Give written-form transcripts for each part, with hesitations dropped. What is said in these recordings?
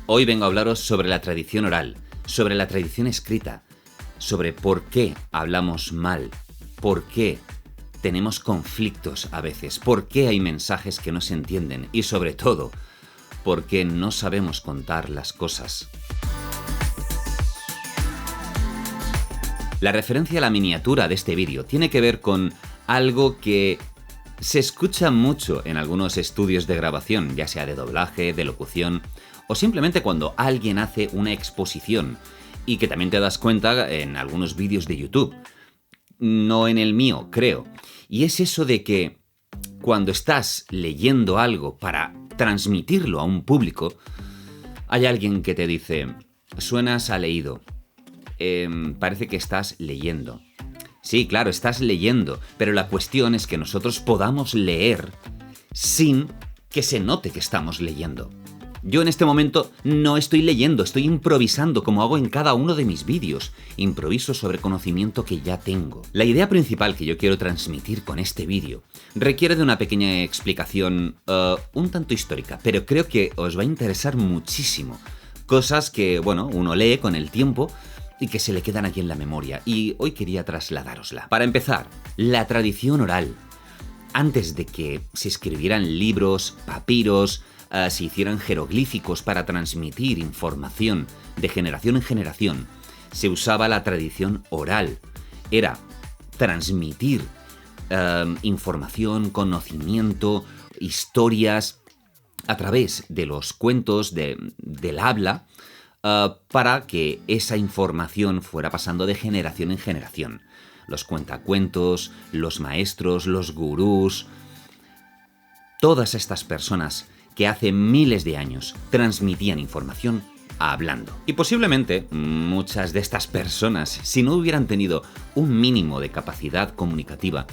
Hoy vengo a hablaros sobre la tradición oral, sobre la tradición escrita, sobre por qué hablamos mal, por qué tenemos conflictos a veces, por qué hay mensajes que no se entienden y sobre todo, por qué no sabemos contar las cosas. La referencia a la miniatura de este vídeo tiene que ver con algo que se escucha mucho en algunos estudios de grabación, ya sea de doblaje, de locución, o simplemente cuando alguien hace una exposición, y que también te das cuenta en algunos vídeos de YouTube. No en el mío, creo. Y es eso de que cuando estás leyendo algo para transmitirlo a un público, hay alguien que te dice, suenas a leído, parece que estás leyendo. Sí, claro, estás leyendo, pero la cuestión es que nosotros podamos leer sin que se note que estamos leyendo. Yo en este momento no estoy leyendo, estoy improvisando como hago en cada uno de mis vídeos. Improviso sobre conocimiento que ya tengo. La idea principal que yo quiero transmitir con este vídeo requiere de una pequeña explicación un tanto histórica, pero creo que os va a interesar muchísimo. Cosas que, bueno, uno lee con el tiempo y que se le quedan aquí en la memoria, y hoy quería trasladárosla. Para empezar, la tradición oral. Antes de que se escribieran libros, papiros, se hicieran jeroglíficos para transmitir información de generación en generación, se usaba la tradición oral. Era transmitir información, conocimiento, historias a través de los cuentos del habla, para que esa información fuera pasando de generación en generación. Los cuentacuentos, los maestros, los gurús, todas estas personas que hace miles de años transmitían información hablando. Y posiblemente muchas de estas personas, si no hubieran tenido un mínimo de capacidad comunicativa,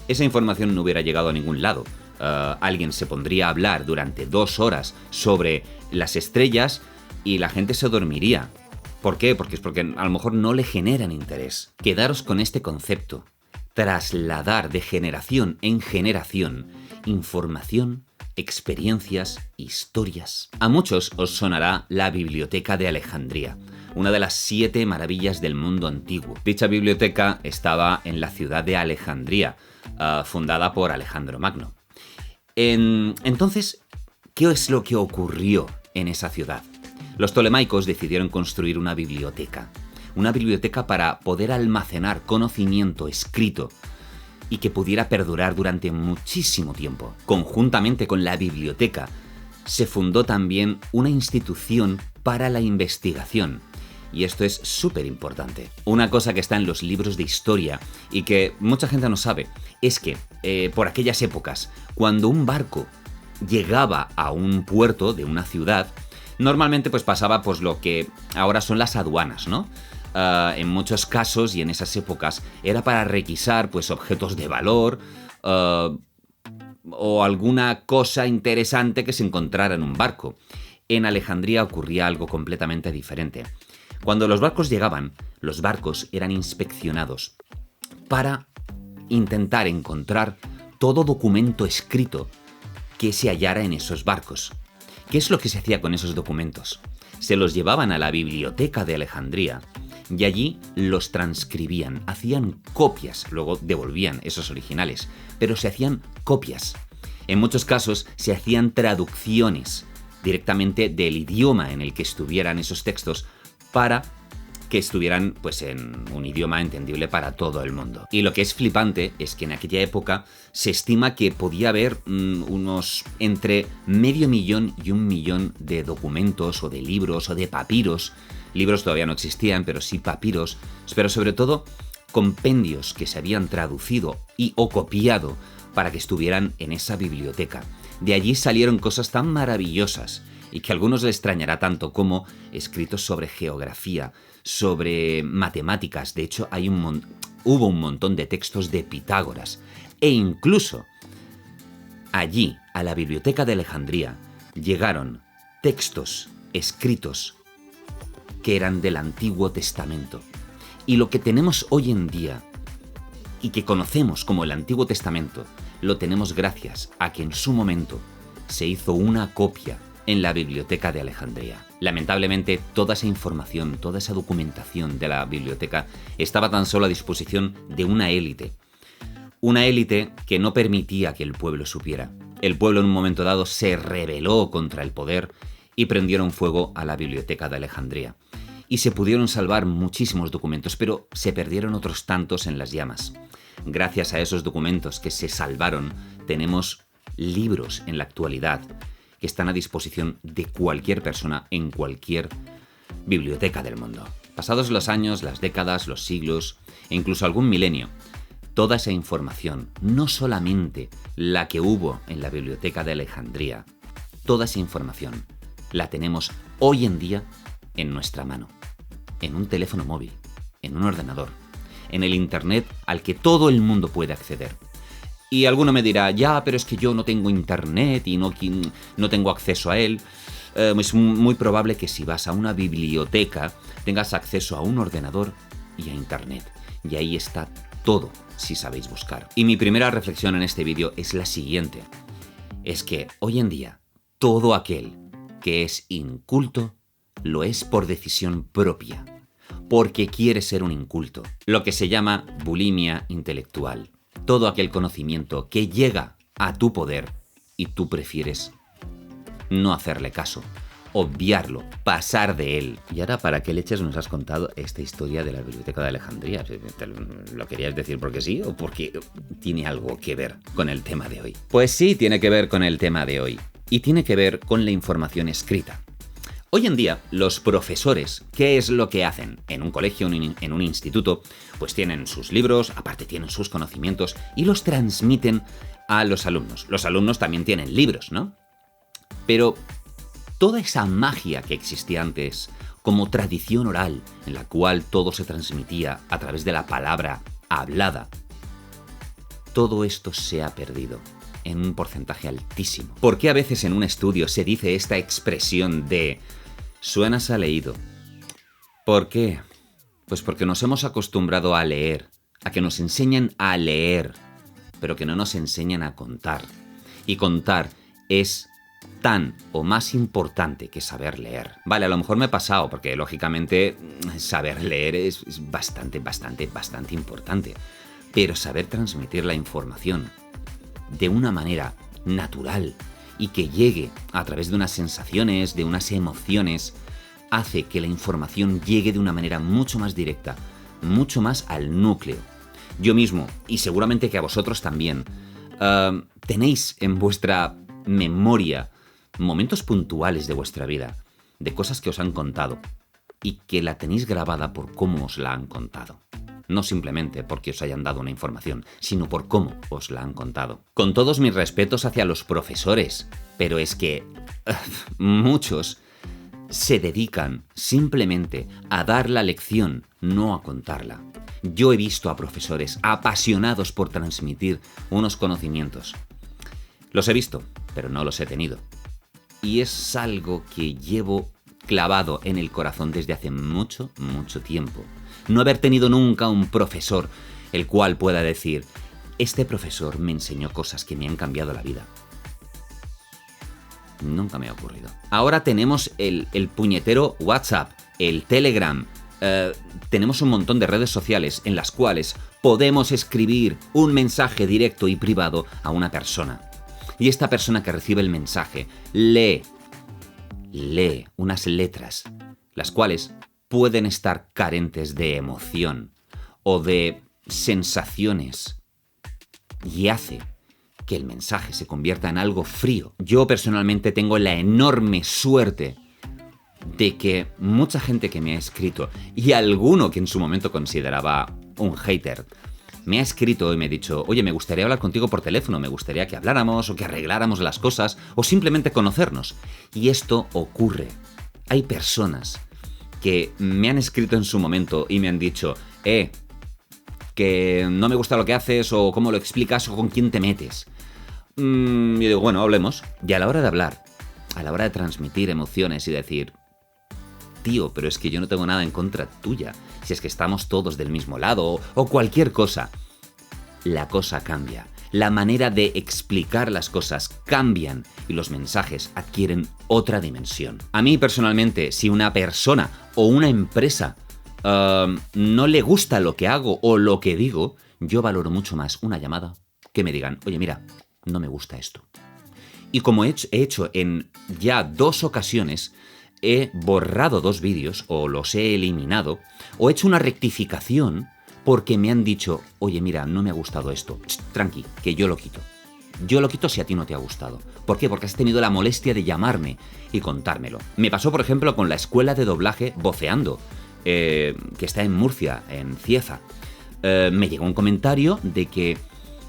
esa información no hubiera llegado a ningún lado. Alguien se pondría a hablar durante 2 horas sobre las estrellas y la gente se dormiría. ¿Por qué? Porque a lo mejor no le generan interés. Quedaros con este concepto. Trasladar de generación en generación información, experiencias, historias. A muchos os sonará la Biblioteca de Alejandría, una de las 7 maravillas del mundo antiguo. Dicha biblioteca estaba en la ciudad de Alejandría, fundada por Alejandro Magno. Entonces, ¿qué es lo que ocurrió en esa ciudad? Los tolemaicos decidieron construir una biblioteca para poder almacenar conocimiento escrito y que pudiera perdurar durante muchísimo tiempo. Conjuntamente con la biblioteca, se fundó también una institución para la investigación. Y esto es súper importante. Una cosa que está en los libros de historia y que mucha gente no sabe, es que por aquellas épocas, cuando un barco llegaba a un puerto de una ciudad, normalmente pues pasaba pues lo que ahora son las aduanas, ¿no? En muchos casos y en esas épocas era para requisar pues objetos de valor o alguna cosa interesante que se encontrara en un barco. En Alejandría ocurría algo completamente diferente. Cuando los barcos llegaban, los barcos eran inspeccionados para intentar encontrar todo documento escrito que se hallara en esos barcos. ¿Qué es lo que se hacía con esos documentos? Se los llevaban a la Biblioteca de Alejandría y allí los transcribían, hacían copias, luego devolvían esos originales, pero se hacían copias. En muchos casos se hacían traducciones directamente del idioma en el que estuvieran esos textos para que estuvieran pues en un idioma entendible para todo el mundo. Y lo que es flipante es que en aquella época se estima que podía haber unos entre 500.000 y 1 millón de documentos o de libros o de papiros. Libros todavía no existían, pero sí papiros, pero sobre todo compendios que se habían traducido o copiado para que estuvieran en esa biblioteca. De allí salieron cosas tan maravillosas y que a algunos les extrañará tanto como escritos sobre geografía, sobre matemáticas. De hecho, hubo un montón de textos de Pitágoras. E incluso allí, a la Biblioteca de Alejandría, llegaron textos escritos que eran del Antiguo Testamento. Y lo que tenemos hoy en día y que conocemos como el Antiguo Testamento, lo tenemos gracias a que en su momento se hizo una copia en la Biblioteca de Alejandría. Lamentablemente, toda esa información, toda esa documentación de la biblioteca estaba tan solo a disposición de una élite. Una élite que no permitía que el pueblo supiera. El pueblo en un momento dado se rebeló contra el poder y prendieron fuego a la Biblioteca de Alejandría. Y se pudieron salvar muchísimos documentos, pero se perdieron otros tantos en las llamas. Gracias a esos documentos que se salvaron, tenemos libros en la actualidad que están a disposición de cualquier persona en cualquier biblioteca del mundo. Pasados los años, las décadas, los siglos e incluso algún milenio, toda esa información, no solamente la que hubo en la Biblioteca de Alejandría, toda esa información la tenemos hoy en día en nuestra mano, en un teléfono móvil, en un ordenador, en el Internet al que todo el mundo puede acceder. Y alguno me dirá, ya, pero es que yo no tengo Internet y no tengo acceso a él. Es muy probable que si vas a una biblioteca tengas acceso a un ordenador y a Internet. Y ahí está todo, si sabéis buscar. Y mi primera reflexión en este vídeo es la siguiente. Es que hoy en día, todo aquel que es inculto lo es por decisión propia, porque quiere ser un inculto, lo que se llama bulimia intelectual. Todo aquel conocimiento que llega a tu poder y tú prefieres no hacerle caso, obviarlo, pasar de él. Y ahora, ¿para qué leches nos has contado esta historia de la Biblioteca de Alejandría? ¿Lo querías decir porque sí o porque tiene algo que ver con el tema de hoy? Pues sí, tiene que ver con el tema de hoy. Y tiene que ver con la información escrita. Hoy en día, los profesores, ¿qué es lo que hacen? En un colegio, en un instituto, pues tienen sus libros, aparte tienen sus conocimientos y los transmiten a los alumnos. Los alumnos también tienen libros, ¿no? Pero toda esa magia que existía antes, como tradición oral, en la cual todo se transmitía a través de la palabra hablada, todo esto se ha perdido en un porcentaje altísimo. ¿Por qué a veces en un estudio se dice esta expresión de suenas a leído? ¿Por qué? Pues porque nos hemos acostumbrado a leer, a que nos enseñen a leer, pero que no nos enseñan a contar. Y contar es tan o más importante que saber leer. Vale, a lo mejor me he pasado, porque lógicamente saber leer es bastante importante. Pero saber transmitir la información de una manera natural y que llegue a través de unas sensaciones, de unas emociones, hace que la información llegue de una manera mucho más directa, mucho más al núcleo. Yo mismo, y seguramente que a vosotros también, tenéis en vuestra memoria momentos puntuales de vuestra vida, de cosas que os han contado, y que la tenéis grabada por cómo os la han contado. No simplemente porque os hayan dado una información, sino por cómo os la han contado. Con todos mis respetos hacia los profesores, pero es que muchos se dedican simplemente a dar la lección, no a contarla. Yo he visto a profesores apasionados por transmitir unos conocimientos. Los he visto, pero no los he tenido. Y es algo que llevo clavado en el corazón desde hace mucho tiempo. No haber tenido nunca un profesor el cual pueda decir, este profesor me enseñó cosas que me han cambiado la vida. Nunca me ha ocurrido. Ahora tenemos el puñetero WhatsApp, el Telegram. Tenemos un montón de redes sociales en las cuales podemos escribir un mensaje directo y privado a una persona. Y esta persona que recibe el mensaje lee unas letras, las cuales pueden estar carentes de emoción o de sensaciones y hace que el mensaje se convierta en algo frío. Yo personalmente tengo la enorme suerte de que mucha gente que me ha escrito y alguno que en su momento consideraba un hater me ha escrito y me ha dicho, oye, me gustaría hablar contigo por teléfono, me gustaría que habláramos o que arregláramos las cosas o simplemente conocernos. Y esto ocurre. Hay personas que me han escrito en su momento y me han dicho, que no me gusta lo que haces o cómo lo explicas o con quién te metes. Yo digo, bueno, hablemos. Y a la hora de hablar, a la hora de transmitir emociones y decir, tío, pero es que yo no tengo nada en contra tuya, si es que estamos todos del mismo lado o cualquier cosa, la cosa cambia. la manera de explicar las cosas cambian y los mensajes adquieren otra dimensión. A mí personalmente, si una persona o una empresa no le gusta lo que hago o lo que digo, yo valoro mucho más una llamada que me digan, oye, mira, no me gusta esto. Y como he hecho en ya 2 ocasiones, he borrado 2 vídeos o los he eliminado o he hecho una rectificación porque me han dicho, oye, mira, no me ha gustado esto. Tranqui, que yo lo quito. Yo lo quito si a ti no te ha gustado. ¿Por qué? Porque has tenido la molestia de llamarme y contármelo. Me pasó, por ejemplo, con la escuela de doblaje Voceando, que está en Murcia, en Cieza. Me llegó un comentario de que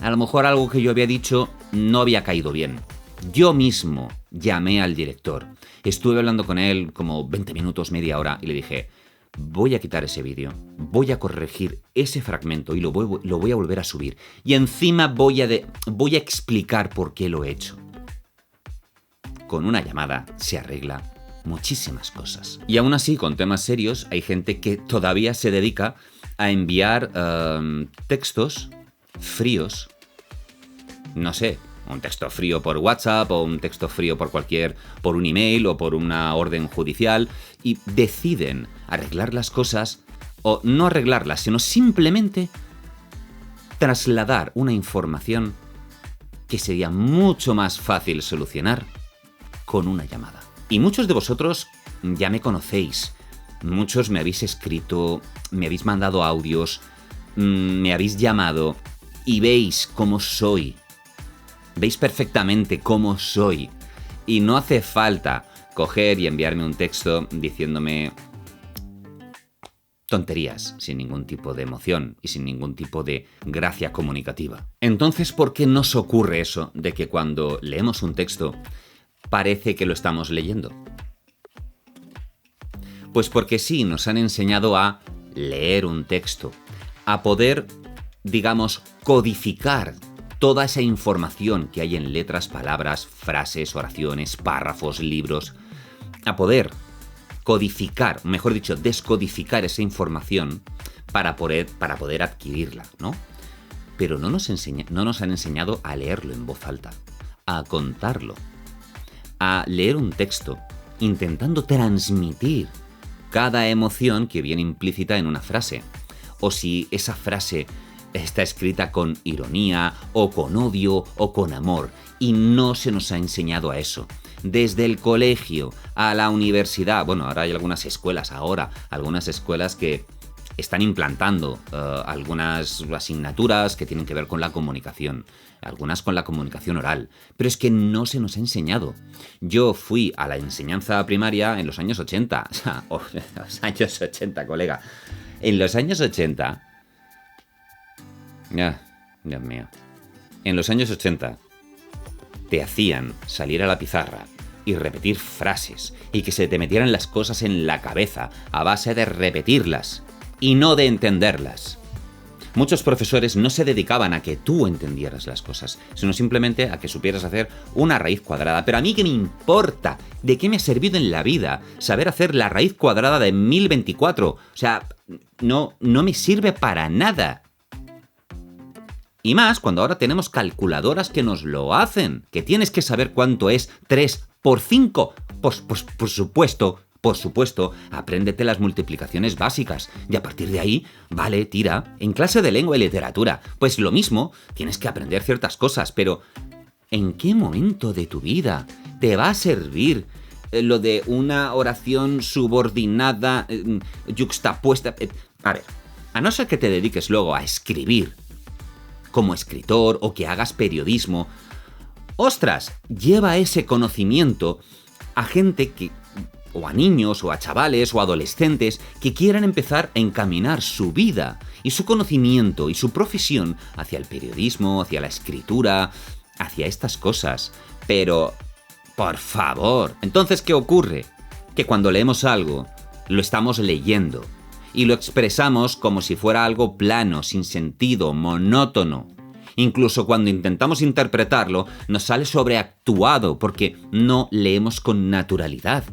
a lo mejor algo que yo había dicho no había caído bien. Yo mismo llamé al director. Estuve hablando con él como 20 minutos, media hora, y le dije, voy a quitar ese vídeo, voy a corregir ese fragmento y lo voy a volver a subir. Y encima voy a explicar por qué lo he hecho. Con una llamada se arregla muchísimas cosas. Y aún así, con temas serios, hay gente que todavía se dedica a enviar textos fríos. No sé, un texto frío por WhatsApp o un texto frío por un email o por una orden judicial, y deciden arreglar las cosas, o no arreglarlas, sino simplemente trasladar una información que sería mucho más fácil solucionar con una llamada. Y muchos de vosotros ya me conocéis, muchos me habéis escrito, me habéis mandado audios, me habéis llamado y veis cómo soy. Veis perfectamente cómo soy. Y no hace falta coger y enviarme un texto diciéndome tonterías, sin ningún tipo de emoción y sin ningún tipo de gracia comunicativa. Entonces, ¿por qué nos ocurre eso de que cuando leemos un texto parece que lo estamos leyendo? Pues porque sí, nos han enseñado a leer un texto, a poder, digamos, codificar toda esa información que hay en letras, palabras, frases, oraciones, párrafos, libros, a poder codificar, mejor dicho, descodificar esa información para poder adquirirla, ¿no? Pero no nos han enseñado a leerlo en voz alta, a contarlo, a leer un texto, intentando transmitir cada emoción que viene implícita en una frase, o si esa frase está escrita con ironía, o con odio, o con amor, y no se nos ha enseñado a eso. Desde el colegio a la universidad, bueno, ahora hay algunas escuelas que están implantando algunas asignaturas que tienen que ver con la comunicación, algunas con la comunicación oral, pero es que no se nos ha enseñado. Yo fui a la enseñanza primaria en los años 80, o sea, los años 80, colega. En los años 80... Dios mío. En los años 80 te hacían salir a la pizarra y repetir frases y que se te metieran las cosas en la cabeza a base de repetirlas y no de entenderlas. Muchos profesores no se dedicaban a que tú entendieras las cosas, sino simplemente a que supieras hacer una raíz cuadrada. Pero a mí, ¿qué me importa? ¿De qué me ha servido en la vida saber hacer la raíz cuadrada de 1024? O sea, no me sirve para nada. Y más cuando ahora tenemos calculadoras que nos lo hacen, que tienes que saber cuánto es 3 por 5. Por supuesto, apréndete las multiplicaciones básicas y a partir de ahí, vale, tira. En clase de lengua y literatura, pues lo mismo, tienes que aprender ciertas cosas, pero ¿en qué momento de tu vida te va a servir lo de una oración subordinada, yuxtapuesta? A ver, a no ser que te dediques luego a escribir como escritor o que hagas periodismo, ¡ostras! Lleva ese conocimiento a gente o a niños, o a chavales, o a adolescentes que quieran empezar a encaminar su vida y su conocimiento y su profesión hacia el periodismo, hacia la escritura, hacia estas cosas. Pero, por favor, entonces, ¿qué ocurre? Que cuando leemos algo, lo estamos leyendo y lo expresamos como si fuera algo plano, sin sentido, monótono. Incluso cuando intentamos interpretarlo, nos sale sobreactuado porque no leemos con naturalidad.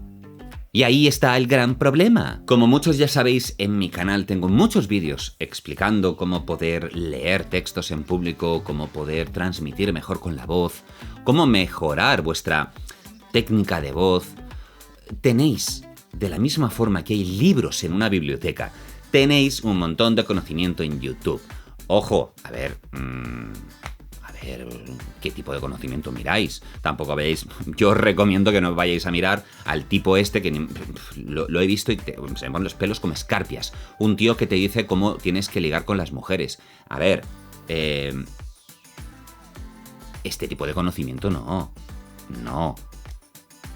Y ahí está el gran problema. Como muchos ya sabéis, en mi canal tengo muchos vídeos explicando cómo poder leer textos en público, cómo poder transmitir mejor con la voz, cómo mejorar vuestra técnica de voz. Tenéis, de la misma forma que hay libros en una biblioteca, tenéis un montón de conocimiento en YouTube. Ojo, a ver, qué tipo de conocimiento miráis. Tampoco veis, yo os recomiendo que no vayáis a mirar al tipo este que lo he visto y se me ponen los pelos como escarpias. Un tío que te dice cómo tienes que ligar con las mujeres. A ver, este tipo de conocimiento no.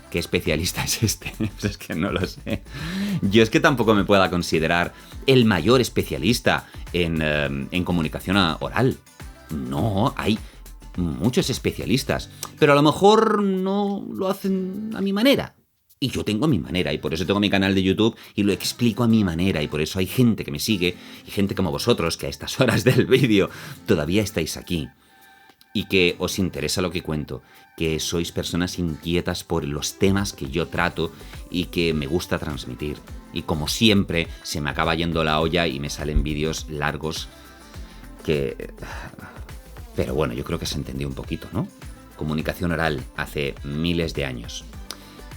¿Qué especialista es este? Pues es que no lo sé. Yo es que tampoco me pueda considerar el mayor especialista en comunicación oral. No, hay muchos especialistas, pero a lo mejor no lo hacen a mi manera. Y yo tengo mi manera, y por eso tengo mi canal de YouTube y lo explico a mi manera, y por eso hay gente que me sigue, y gente como vosotros, que a estas horas del vídeo todavía estáis aquí, y que os interesa lo que cuento, que sois personas inquietas por los temas que yo trato y que me gusta transmitir. Y como siempre, se me acaba yendo la olla y me salen vídeos largos que... Pero bueno, yo creo que se entendió un poquito, ¿no? Comunicación oral hace miles de años.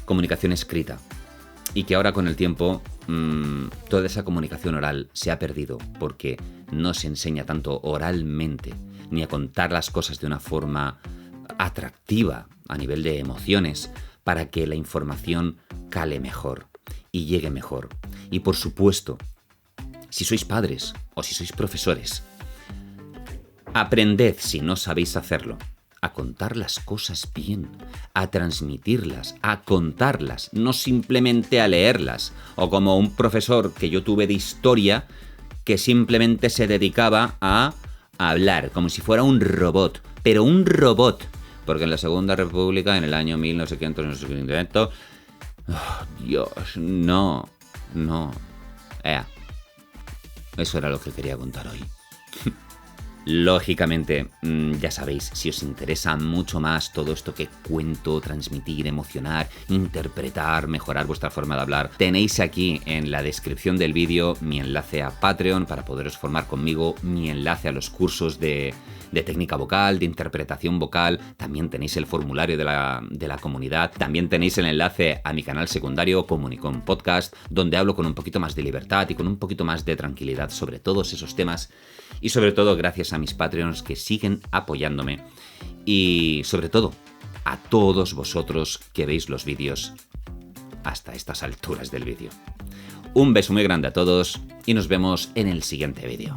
Comunicación escrita. Y que ahora con el tiempo toda esa comunicación oral se ha perdido porque no se enseña tanto oralmente ni a contar las cosas de una forma atractiva a nivel de emociones para que la información cale mejor y llegue mejor. Y por supuesto, si sois padres o si sois profesores, aprended, si no sabéis hacerlo, a contar las cosas bien, a transmitirlas, a contarlas, no simplemente a leerlas. O como un profesor que yo tuve de historia que simplemente se dedicaba a hablar, como si fuera un robot, pero un robot. Porque en la Segunda República, en el año 1900, oh, Dios, no. Eso era lo que quería contar hoy. Lógicamente, ya sabéis, si os interesa mucho más todo esto que cuento, transmitir, emocionar, interpretar, mejorar vuestra forma de hablar, tenéis aquí en la descripción del vídeo mi enlace a Patreon para poderos formar conmigo, mi enlace a los cursos de técnica vocal, de interpretación vocal, también tenéis el formulario de la comunidad, también tenéis el enlace a mi canal secundario Comunicón Podcast, donde hablo con un poquito más de libertad y con un poquito más de tranquilidad sobre todos esos temas y sobre todo gracias a mis Patreons que siguen apoyándome y sobre todo a todos vosotros que veis los vídeos hasta estas alturas del vídeo. Un beso muy grande a todos y nos vemos en el siguiente vídeo.